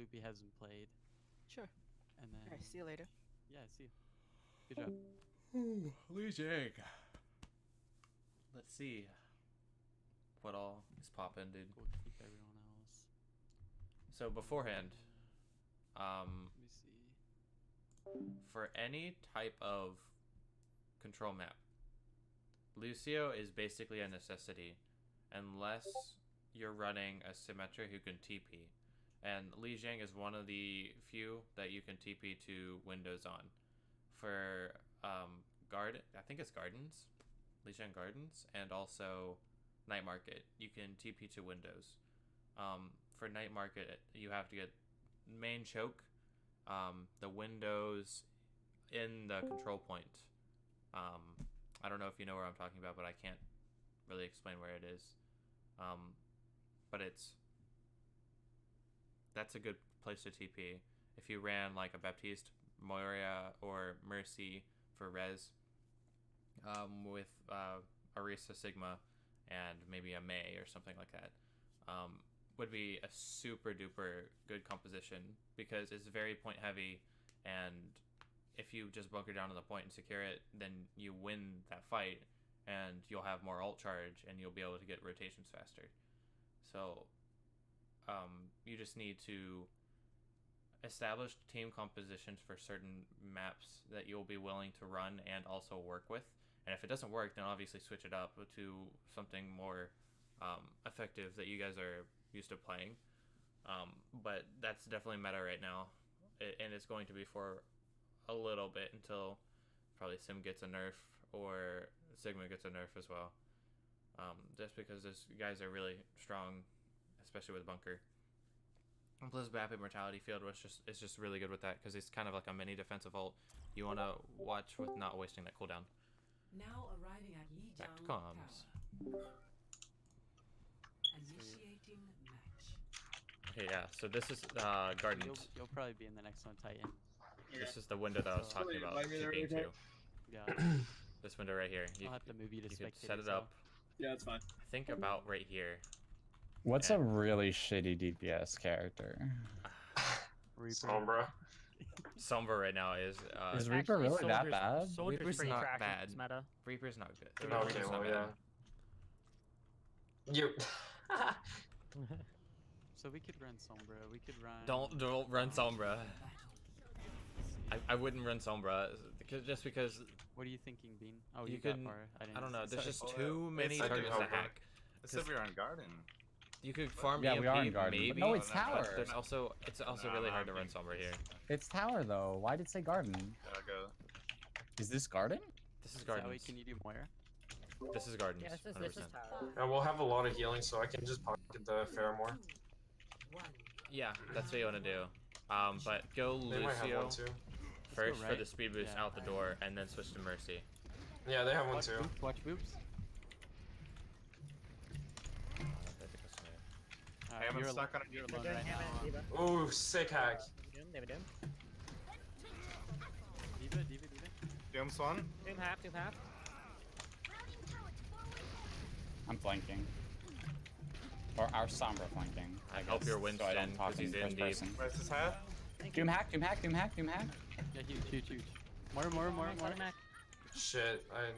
Loopy hasn't played. Sure. And then Alright, see you later. yeah, see you. Good job. Lee Jang. Let's see what all is poppin', dude. We'll keep everyone else. So beforehand, Let me see. for any type of control map, Lucio is basically a necessity unless you're running a Symmetra who can TP. And Li Jiang is one of the few that you can TP to Windows on. For I think it's Gardens, Li Jiang Gardens, and also Night Market, you can TP to Windows. For Night Market, you have to get main choke, the windows in the control point. I don't know if you know where I'm talking about, but I can't really explain where it is. But that's a good place to TP. If you ran like a Baptiste, Moira, or Mercy for res, with Arisa Sigma and maybe a May or something like that, would be a super duper good composition because it's very point heavy, and if you just bunker down to the point and secure it, then you win that fight and you'll have more ult charge and you'll be able to get rotations faster. So you just need to establish team compositions for certain maps that you'll be willing to run and also work with. And if it doesn't work, then obviously switch it up to something more effective that you guys are used to playing. But that's definitely meta right now, and it's going to be for a little bit until probably Sim gets a nerf or Sigma gets a nerf as well. Just because those guys are really strong, especially with Bunker. And plus Bap Immortality Field is just really good with that because it's kind of like a mini defensive ult. You want to watch with not wasting that cooldown. Now arriving at Yijiang Back to comms. Tower. Initiating match. Okay, yeah. So this is Gardens. You'll probably be in the next one, Titan. This is the window that I was talking about. TPing to. Yeah. This window right here. I'll have to move you to you could spectate set as it up. Yeah, that's fine. I think about right here. What's a really shitty DPS character? Reaper. Sombra. Sombra right now is Is Reaper really that bad? Soldier's Reaper's pretty not trash in bad. this meta. Reaper's not good. Okay, Reaper's well, not yeah. bad. You. So we could run Sombra. We could run. Don't run Sombra. I wouldn't run Sombra because What are you thinking, Bean? Oh, you you got can. far. I don't know. see. There's Sorry. just too many I do targets have to one. hack. It said we were on Garden. You could farm Yeah, EMP, we are in Garden. maybe. No, it's no, no, Tower. There's also it's also really hard to run Sombra here. It's Tower though. Why did it say Garden? Gotta go. Is this Garden? This is Is that way, Gardens. can you do Moira? This is Gardens. Yeah, this 100%. is tower. And we'll have a lot of healing, so I can just pocket the Fairmore. Yeah, that's what you want to do. But go They might have Lucio one too. first go for right. the speed boost Yeah. out the door, and then switch to Mercy. Yeah, they have one Watch too. boobs. Watch boobs. I haven't you're stuck on a you're Diva. alone right now. Ooh, sick hack. Doom. Diva. Doom Swan. Doom half. I'm flanking. Or our Sombra flanking. I hope guess, you're so I Winston, don't talk 'cause in he's in first deep. person. Where's his hat? Doom hack. Yeah, huge. More. Shit, I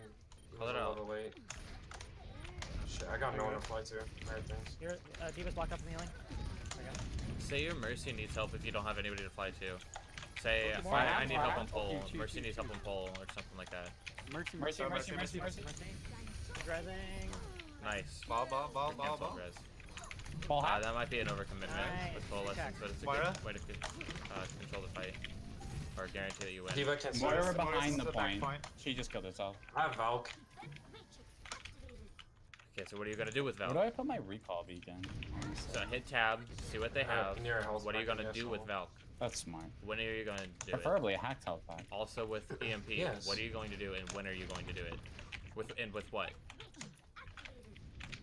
Call was it a out. little late. Shit, I got no one to fly to. Alright, thanks. Here, Diva's blocked up from healing. Say your Mercy needs help if you don't have anybody to fly to. Say, More I amp, need more help on amp. pole. Shoot. Mercy needs help on pole, or something like that. Mercy. Mercy. Rezzing. Nice. Ball. Cancel res. Ball hack. That might be an overcommitment Nice. with pole lessons, but it's a Moira? good way to control the fight. Or guarantee that you win. Diva can Moira switch. behind the the back point. point. She just killed herself. I have Valk. Okay, so what are you going to do with Where Valk? do I put my recall beacon? So hit tab, see what they have. Near Hell's What are you back, going to I do guess, with so. Valk? That's smart. When are you going to do it? Preferably a hacked health pack. Also with EMP, Yes. what are you going to do and when are you going to do it? With what?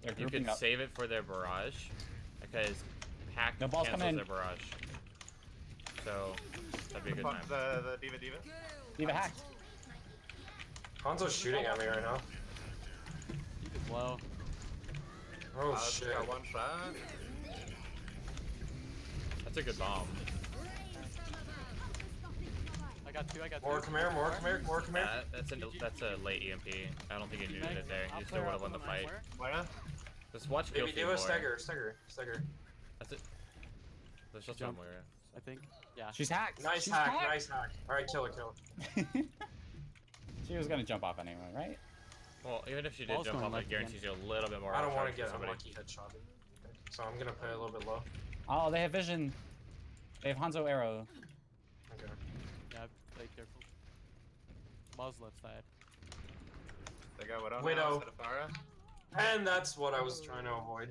They're You grouping could up. save it for their barrage, because hack The ball's coming cancels in. their barrage. So that'd be a good time. The Diva. Diva hacked. Hanzo's shooting at me right now. Diva's low. Oh Just shit. got one shot. That's a good bomb. got two. More, come here, more, come here, more, come here. That's a late EMP. I don't think you needed it there. You still would have won the fight. Moira? Just watch Maybe Gilfie do more. a stagger. That's it. There's just Jump. one Moira. I think. Yeah. She's hacked. Nice She's hack, hacked. nice hack. Alright, kill it. She was gonna jump off anyway, right? Well, even if she did Ball's jump going off, it left guarantees you a little bit more. I don't want upcharge to get for somebody. unlucky headshotted. Okay. So I'm gonna play a little bit low. Oh, they have vision. They have Hanzo arrow. Okay. Yeah. Play careful. Ball's left side. They got Widow. Widow. Instead of Pharah. And that's what I was trying to avoid.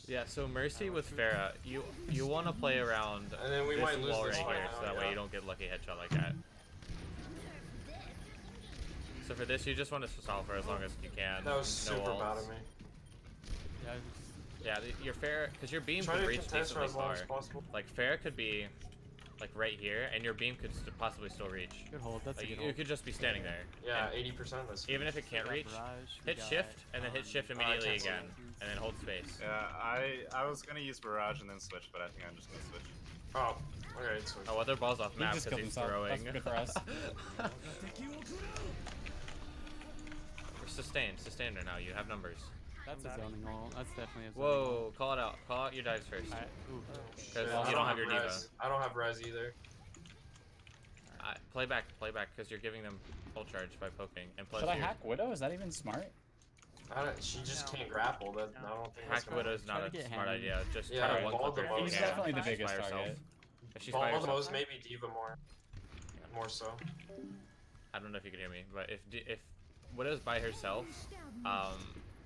Yeah, so Mercy with Pharah, you want to play around And then we this might lose wall this right fight here, now, so that way yeah. you don't get lucky headshot like that. So for this, you just want to solve for as long as you can. That was no super ults. bad of me. Yeah. Yeah, your Pharah, because your beam Try could to reach contest for decently as long far. as possible. Like Pharah could be like right here, and your beam could possibly still reach. Good hold. That's Like, a good you hold. could just be standing there. Yeah, And 80%. That's even if it can't We got reach, Barrage, we hit got, shift and then hit shift I immediately can't see again, it. and then hold space. Yeah, I was gonna use Barrage and then switch, but I think I'm just gonna switch. Oh, okay, it's Oh, well, their ball's off He map just because killed he's himself. throwing. That's good for us. Sustain right now. You have numbers. That's a zoning ult. That's definitely a zoning Whoa, call it out. Call out your dives first. Alright. Ooh. Because Yeah, you don't have your diva. res. I don't have res either. Play back, because you're giving them full charge by poking. And plus, Should I you're- hack Widow? Is that even smart? She just can't grapple. That I don't think that's hack gonna Widow's not Try a to get smart Hammond. idea. Just Yeah, try to one Ball clip her the if you Most. can. He's definitely the If she's biggest by herself. target. If she's by Ball the herself, most, maybe Diva more. More so. I don't know if you can hear me, but if Widow's by herself,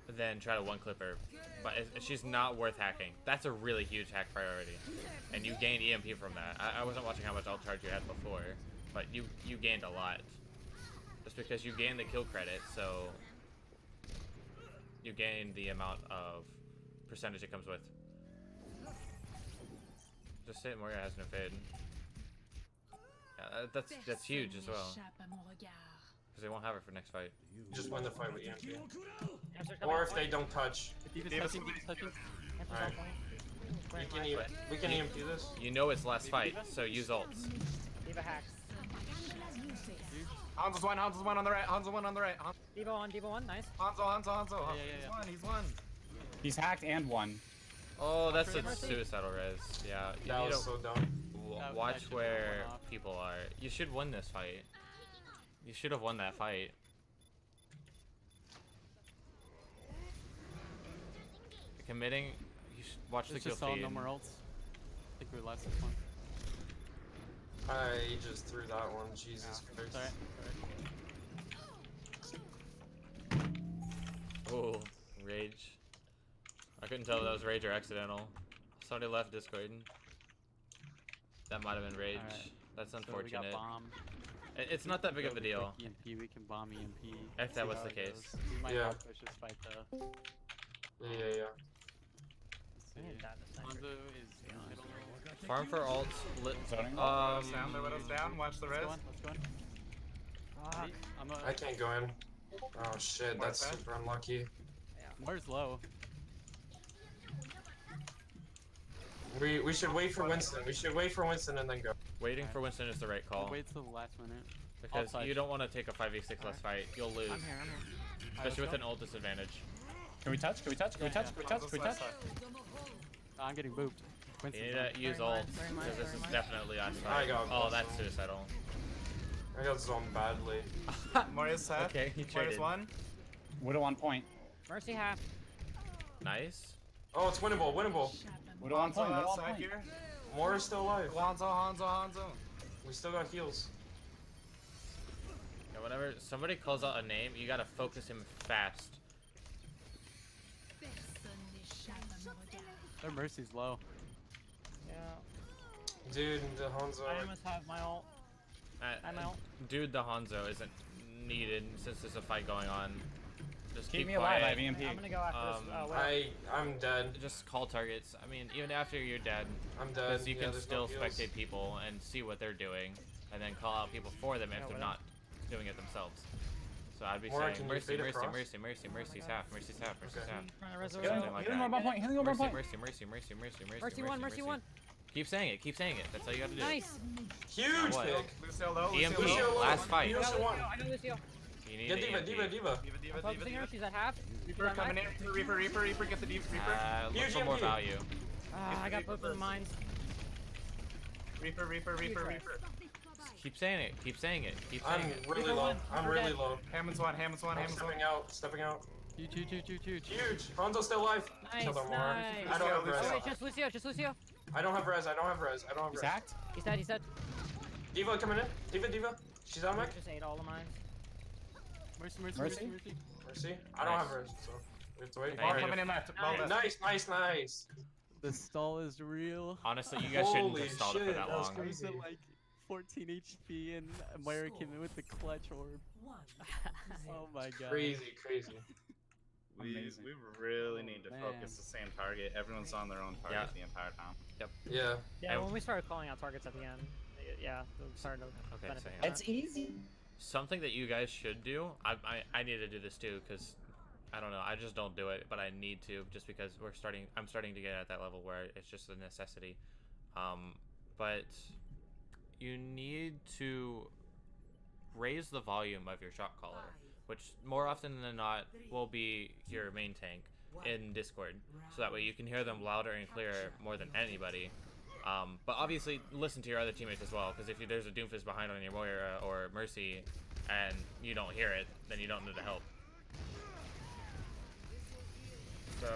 then try to one clip her. But if she's not worth hacking, that's a really huge hack priority, and you gained EMP from that. I wasn't watching how much alt charge you had before, but you gained a lot. Just because you gained the kill credit, so you gain the amount of percentage it comes with. Just say Moria has no fade. Yeah, that's huge as well. Because they won't have her for next fight. Just win the fight with EMP. Or if they don't touch, Diva's Diva's touching. Diva's touching. alright. We can EMP this. You know it's last fight, so use ults. Diva hacks. Hanzo's one on the right, Hanzo one on the right. Diva one, nice. Hanzo. Yeah. He's one. He's hacked and won. Oh, that's a Mercy. suicidal res. Yeah, you That need was to so dumb. That was watch actually where one off. people are. You should win this fight. You should have won that fight. Committing, you should watch the It's kill just all feed. no more ults. I think we lost this one. I just threw that one. Jesus Christ. It's alright. Oh, rage. I couldn't tell if that was rage or accidental. Somebody left Discord. That might have been rage. Alright. That's So we got unfortunate. bombed. It's not that big of a deal. EMP, we can bomb EMP. If that see was how the it case. goes. We might Yeah. not push this fight though. Yeah. Let's see. Hanzo is middle. Farm for ults. Zoning? Widow's down, the Widow's down. Watch the Let's res. go on. Let's go on. Fuck. I'm I can't go in. Oh shit, More that's bad? super unlucky. Moore's low. We should wait for Winston. We should wait for Winston and then go. Waiting for Winston is the right We'll call. wait till the last minute. Because Outside. you don't want to take a 5v6 last fight. You'll lose. I'm here. Especially with let's an ult disadvantage. Can we touch? Can we touch? Can we Yeah, touch? yeah. Can we touch? Can we touch? I'm getting booped. You Winston's need on. to use Very ult. much, very much, Because this very is much. definitely on I fight. got Oh, both that's of them. suicidal. I got zoned badly. Moria's half. Okay, he Moria's traded. one. Widow on point. Mercy half. Nice. Oh, it's winnable, winnable. Widow on point. Widow on outside point. here. Moira's still alive. Hanzo. We still got heals. Yeah, whenever somebody calls out a name, you gotta focus him fast. Their mercy's low. Yeah. Dude, the Hanzo. I almost have my ult. I'm out. Dude, the Hanzo isn't needed since there's a fight going on. Just Keep keep me alive. I quiet. have EMP. I'm gonna go after this. Um, Wait. I'm dead. Just call targets. I mean, even after you're dead, I'm dead. because you Yeah, can there's still no heals. spectate people and see what they're doing, and then call out people for them if Yeah, they're whatever. not doing it themselves. So I'd be Or saying can you mercy, fade mercy, across? mercy, mercy, mercy's half, mercy's half, mercy's Okay. half. Trying to res Healing- over. Something like Healing that. over on point. Healing over on Mercy, point. mercy, mercy, mercy, mercy, mercy, Mercy one. Mercy one. Keep saying it. Keep saying it. That's all you gotta do. Nice. Huge What? pick. Lucio low. EMP. Lucio low. Last fight. Lucio I got one. Lucio. I got Lucio. You need Get an Diva, EMP. Diva, Diva. Diva, I'm Diva, focusing her. Diva. She's at half. Reaper coming in. Reaper. Get the Diva. Reaper. Look Huge for more EMP. value. I got both of the mines. Reaper. Keep saying it. Keep saying it. Keep I'm saying it. really low. I'm really low. Hammond's one. I'm stepping out. Stepping out. Huge. Huge. Hanzo's still alive. Nice, Kill them more. nice. I don't have res. Okay, just Lucio. I don't have res. He's hacked? He's dead. Diva coming in. Diva. She's on mech. Just ate all the mines. Mercy. Mercy. I don't have res, so we have to wait. Ball Alright. coming in left. Ball left. Nice. The stall is real. Honestly, you guys shouldn't Holy have stalled it for shit, that that was long. crazy. I was at like 14 HP and Moira came in with the clutch orb. One. Oh my god. Crazy. We Amazing. really need to Man. focus the same target. Everyone's on their own target the entire time. Yeah. Yeah, And- when we started calling out targets at the end, yeah, we started to Okay, benefit so from It's that. easy. Something that you guys should do. I need to do this too because I don't know. I just don't do it, but I need to just because I'm starting to get at that level where it's just a necessity. But you need to raise the volume of your shot caller, which more often than not will be your main tank in Discord, so that way you can hear them louder and clearer more than anybody. But obviously listen to your other teammates as well, because if there's a Doomfist behind on your Moira or Mercy and you don't hear it, then you don't need to help. So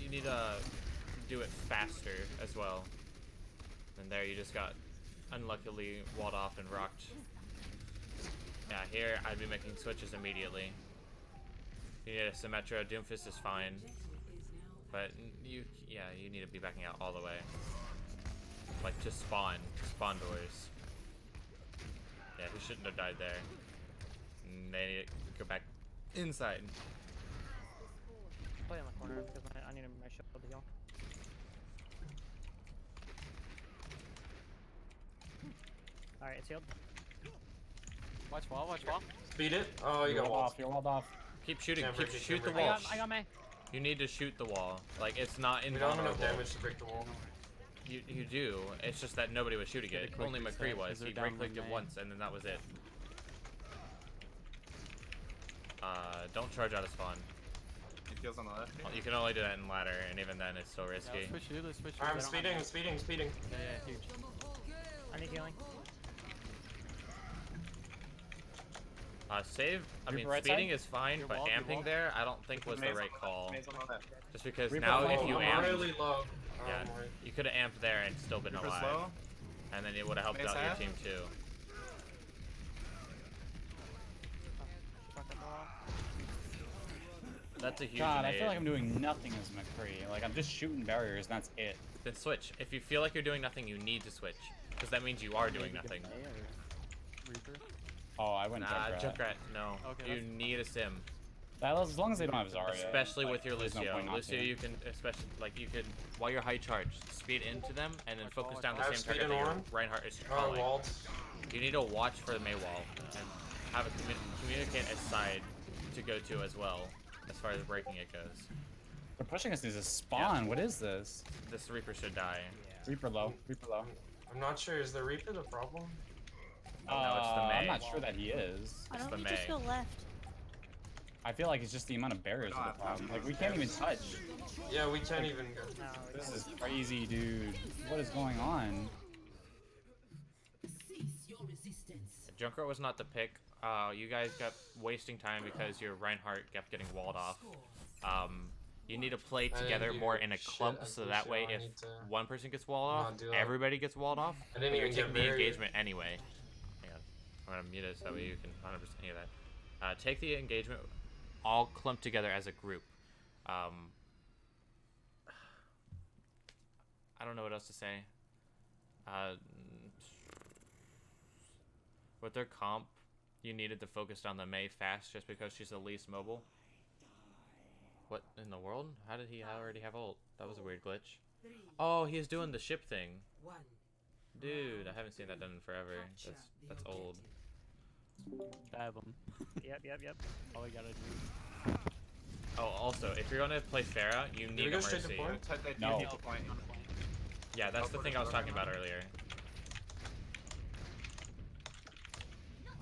you need to do it faster as well. And there you just got unluckily walled off and rocked. Yeah, here I'd be making switches immediately. You need a Symmetra. Doomfist is fine, but you need to be backing out all the way. Like to spawn doors. Yeah, he shouldn't have died there. And they need to go back inside. Play in the corner because I need my shield to heal. Alright, it's healed. Watch wall. Speed it. Oh, you You're got walled walls. off. You're walled off. Keep shooting. Can't Keep break it, shoot the can't break wall. I got May. You need to shoot the wall. Like it's not We don't have enough invulnerable. damage to break the wall. You do. It's just that nobody was shooting Get it. a quick Only reset, McCree 'cause was. they're He down right clicked one it man. once and then that was it. Don't charge out of spawn. He feels on the left. You can only do that in ladder, and even then it's still Yeah, risky. let's switch you. I'm I don't have- speeding. Yeah, huge. I need healing. Save. I mean, Reaper right speeding side? is fine, Your but wall, your amping wall. there, I don't think was the Maze right on the call. left, Maze on the left. Just because Reaper now, low, if you I'm amped, really low. yeah, my. you could have amped there and still been Reaper's alive, low. and then it would have helped Maze out your half. team too. Fuck that wall. That's a huge God, I nade. feel like I'm doing nothing as McCree. Like I'm just shooting barriers and that's it. Then switch. If you feel like you're doing nothing, you need to switch, because that means you are doing nothing. Reaper. Oh, I went Nah, Junkrat. Junkrat, no. Okay, You that's- need a sim. As long as they don't have Zarya. Especially like, with your there's no Lucio. point not Lucio, to. you can, especially, like, you could, while you're high charged, speed into them and then focus down the I have same speed target in that your one. Reinhardt is Oh, calling. walled. You need to watch for the May wall and have a communicate a side to go to as well, as far as breaking it goes. They're pushing us into a spawn. What is this? This Reaper should die. Reaper low. Reaper low. I'm not sure. Is the Reaper the problem? No, it's the May. I'm not sure that he is. Why It's don't the we May. just go left? I feel like it's just the amount of barriers are the problem. Like we can't even touch. Yeah, we can't even go. No, we This don't. is crazy, dude. What is going on? Cease your resistance. Junkrat was not the pick. You guys kept wasting time because your Reinhardt kept getting walled off. You need to play didn't together do more in a shit clump, as so that way Lucio. I if need to one person gets walled not off, do that. everybody gets walled off. I didn't but you're even get taking the barrier. engagement anyway. Hang on. I'm gonna mute it so that way you can 100% hear that. Take the engagement, all clumped together as a group. I don't know what else to say. With their comp, you needed to focus on the May fast just because she's the least mobile. What in the world? How did he already have ult? That was a weird glitch. Oh, he's doing the ship thing. One. Dude, I haven't seen that done in forever. That's old. Dab him. Yep. All we gotta do. Oh, also, if you're gonna play Pharah, you we need go a straight to Mercy. point? They No. need to point. Yeah, that's the thing I was talking about earlier.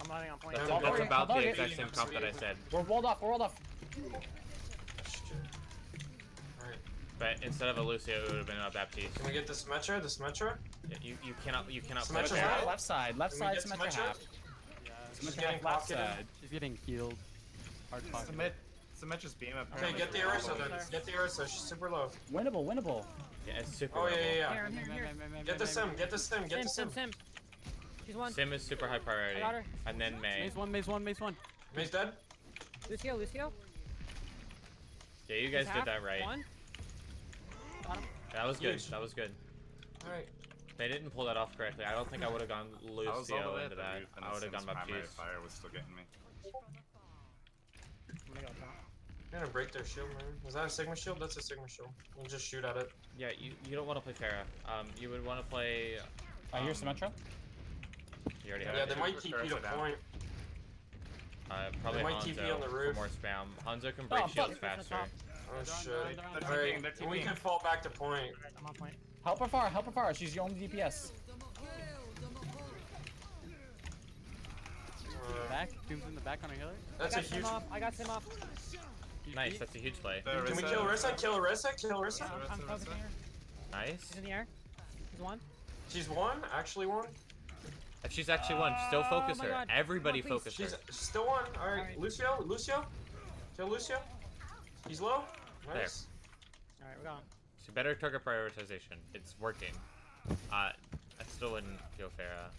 I'm landing on point. That's That's all right, about I'll the target. exact same comp that I said. We're walled off. We're walled off. Alright. But instead of a Lucio, it would have been a Baptiste. Can we get the Symmetra? The Symmetra? Yeah, you cannot play Symmetra's Pharah. out. Left side. Left Can we side. get Symmetra Symmetra? half. Yeah, She's Symmetra getting half left pocketed. side. she's getting healed. Hard pocket. Symmetra's beam Okay, apparently. get the Orisa then. Get the Orisa. She's super low. Winnable. Winnable. Yeah, it's super Oh yeah, level. yeah, yeah. Here, I'm here. Get the Sim. Get the Sim. Get the Sim. Sim. She's one. Sim is super high priority. I got her. And then May. Maze one, maze one, maze one. May's dead. Lucio. Yeah, you guys did that right. One. Got him. That was good. Huge. That was good. Alright. They didn't pull that off correctly. I don't think I would have gone I was all the Lucio way into at the that. roof, and I would have gone Sim's primary Baptiste. fire was still getting me. I'm gonna go top. You're gonna break their shield, man. Is that a Sigma shield? That's a Sigma shield. We'll just shoot at it. Yeah, you don't want to play Pharah. You would want to play. I hear Symmetra. You already Yeah, have they it. might Shoot keep for you to Orisa down. point. Probably might Hanzo TP on the for roof. more spam. Hanzo can break Oh, shields fuck. faster. Oh shit. They're Alright, TPing, they're we TPing. can fall back to point. Alright, I'm on point. Help her far. Help her far. She's your only DPS. Back. Doom's in the back on a healer. That's a I got huge. Sim off. I got Sim off. Huge Nice, beat. that's a huge play. The Can we Orisa- kill Orisa? Kill Orisa? Kill Orisa? I'm focusing her. Nice. She's in the air. She's one. She's one? Actually one? If she's actually one, still focus my her. God. Everybody Come on, focus She's her. still one. Alright, Alright. Lucio? Kill Lucio? He's low? Nice. Alright, we're going. So better target prioritization. It's working. I still wouldn't go Pharah.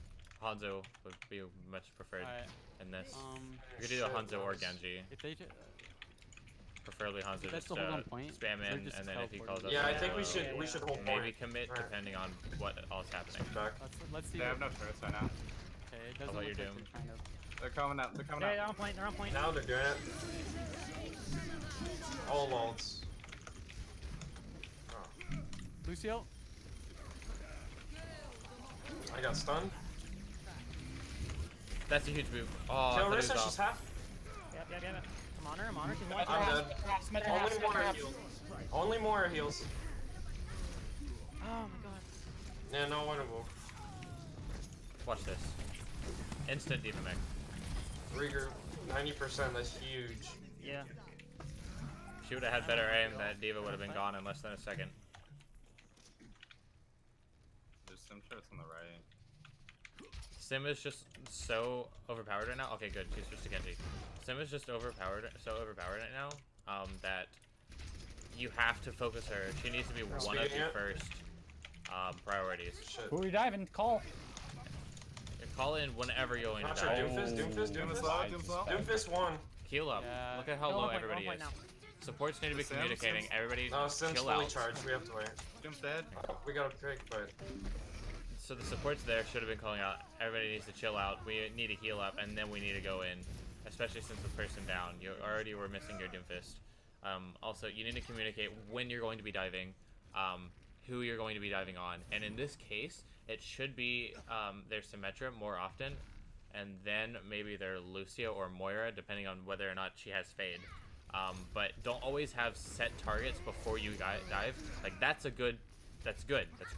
Hanzo would be much preferred Alright. in this. You could Shit, either Hanzo or nice. Genji. If they Preferably Hanzo That's just the hold on point. spam They're in, just and then if he calls teleporting. up, Yeah, I Hanzo, think we Yeah, should yeah. hold maybe point. commit Alright. depending on what else happening. Back. let's see. They have what- no turrets right now. Okay, it How doesn't about look your like Doom? they're trying to. They're coming out. They're coming They're out. on point. They're on point. Now they're doing it. All ults. Oh, Lucio. I got stunned. That's a huge move. Oh, I Kill thought he was Orisa, she's off. half. Yep. I'm on her. She's one. I'm dead. Symmetra half. Only Symmetra Moira half. heals. Only Moira heals. Oh my god. Yeah, no winnable. Watch this. Instant D.Va mech. Regroup. 90%, that's huge. Yeah. She would have had better aim. That D.Va would have been gone in less than a second. There's some turrets on the right. Sim is just so overpowered right now. Okay, good. She's just a Genji. Sim is just so overpowered right now. That you have to focus her. She needs to be one of Speaking your it. first priorities. Shit. Who are we diving? Call. Call in whenever you're going to Not sure. die. Doomfist. Doom is low. Doom's low. Doomfist won. Heal up. Yeah. Look at how They're low on point, everybody they're is. on point now. Supports need to be Sim, communicating. Sim's- Everybody No, Sim's chill fully out. charged. We have to wait. Doom's dead. We got a pick, but So the supports there should have been calling out. Everybody needs to chill out. We need to heal up, and then we need to go in. Especially since the person down. You already were missing your Doomfist. Also, you need to communicate when you're going to be diving, who you're going to be diving on. And in this case, it should be their Symmetra more often, and then maybe their Lucio or Moira, depending on whether or not she has Fade. But don't always have set targets before you dive. Like, that's good. That's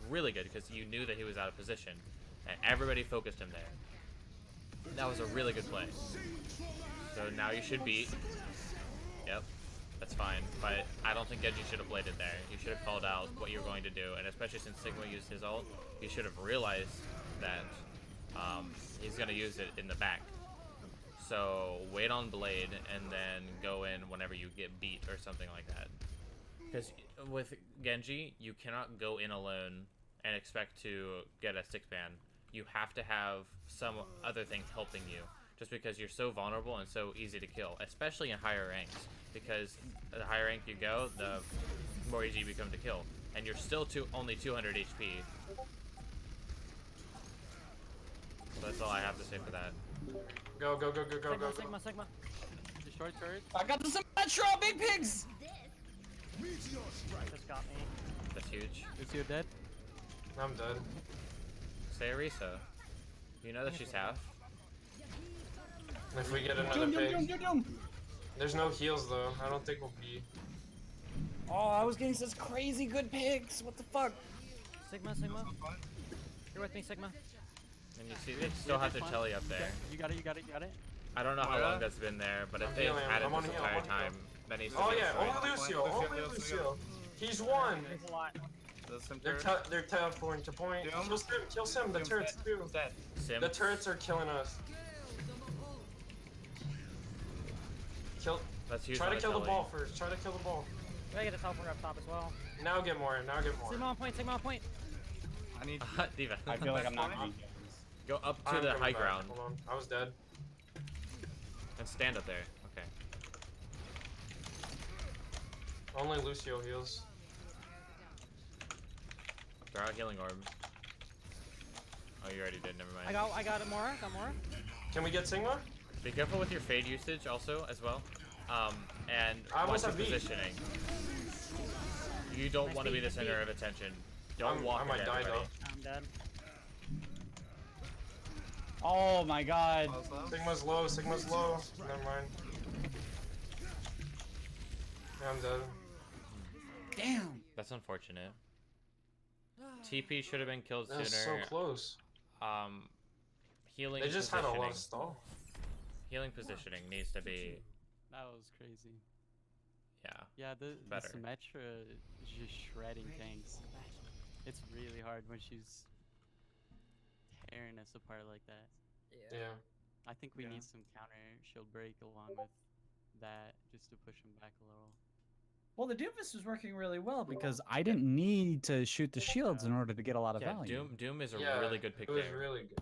really good, because you knew that he was out of position, and everybody focused him there. That was a really good play. So now you should beat. Yep, that's fine. But I don't think Genji should have played it there. You should have called out what you're going to do, and especially since Sigma used his ult, you should have realized that he's going to use it in the back. So wait on Blade and then go in whenever you get beat or something like that. Because with Genji, you cannot go in alone and expect to get a 6-man. You have to have some other thing helping you. Just because you're so vulnerable and so easy to kill, especially in higher ranks. Because the higher rank you go, the more easy you become to kill. And you're still only 200 HP. So that's all I have to say for that. go. Sigma. Destroy turret. I got the Symmetra, big pigs. Just got me. That's huge. Lucio dead. I'm dead. Say Orisa. You know that she's half. If we get another Doom, doom, doom, pick. doom, doom. There's no heals though. I don't think we'll be. Oh, I was getting such crazy good picks. What the fuck? Sigma, Sigma. You're with me, Sigma. And you see, they still have their fine. telly up there. You got it, you got it, you got it. I don't know how Moira? long that's been there, but if I'm they've healing, had it I'm on this heal, I'm entire on heal. time, that needs to Oh be yeah, destroyed. only Lucio, Lucio, only Lucio. Lucio. He's one. There's a lot. Does some They're turret. they're teleporting to point. Doom? Kill Sim. The Doom's turrets dead. too. Doom's dead. Sim. The turrets are killing us. Kill. Let's use Try on to kill the telly. ball first. Try to kill the ball. We gotta get a teleport up top as well. Now get more. Now get more. Sigma on point, Sigma on point. I need. Diva. I feel like I'm not Fine. gonna get this. Go up to I'm the coming high back. ground Hold on. I was dead. and stand up there. Okay. Only Lucio heals. Throw out healing orb. Oh, you already did. Never mind. I got it more. Got more. Can we get Sigma? Be careful with your fade usage also as well. And I watch almost your have beat. positioning. You don't Nice want to be beat, the nice center beat. of attention. Don't walk I might into die everybody. I'm dead. Oh my god. Sigma's low. Sigma's low. Never mind. Yeah, I'm dead. Damn. That's unfortunate. TP should have been killed That was so sooner. close. Healing They just had a positioning. lot of stall. Healing positioning needs to be, That was crazy. yeah. Yeah, the Better. Symmetra is just shredding tanks. It's really hard when she's tearing us apart like that. Yeah. I think we Yeah. need some counter shield break along with that just to push them back a little. Well, the Doomfist was working really well because I didn't need to shoot the shields in order to get a lot of Yeah, value. Doom is a Yeah, really good pick It was there. really good.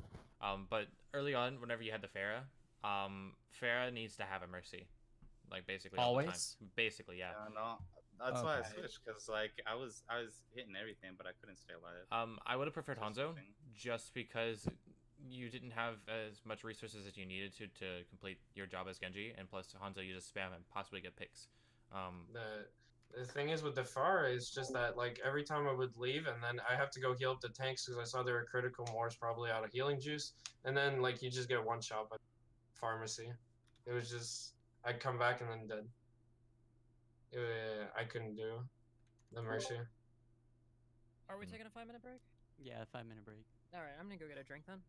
But early on, whenever you had the Pharah, Pharah needs to have a Mercy, like basically all the Always? time. Basically, yeah. Yeah, no. That's why I Okay. switched, cause like I was hitting everything, but I couldn't stay alive. I would have preferred Just Hanzo, switching. just because you didn't have as much resources as you needed to complete your job as Genji, and plus Hanzo you just spam and possibly get picks. The thing is with the Pharah is just that like every time I would leave and then I have to go heal up the tanks because I saw they were critical Morse probably out of healing juice, and then like you just get one shot by pharmacy. It was just I'd come back and then dead. I couldn't do the Mercy. Are we taking a 5-minute break? Yeah, 5-minute break. All right, I'm gonna go get a drink then.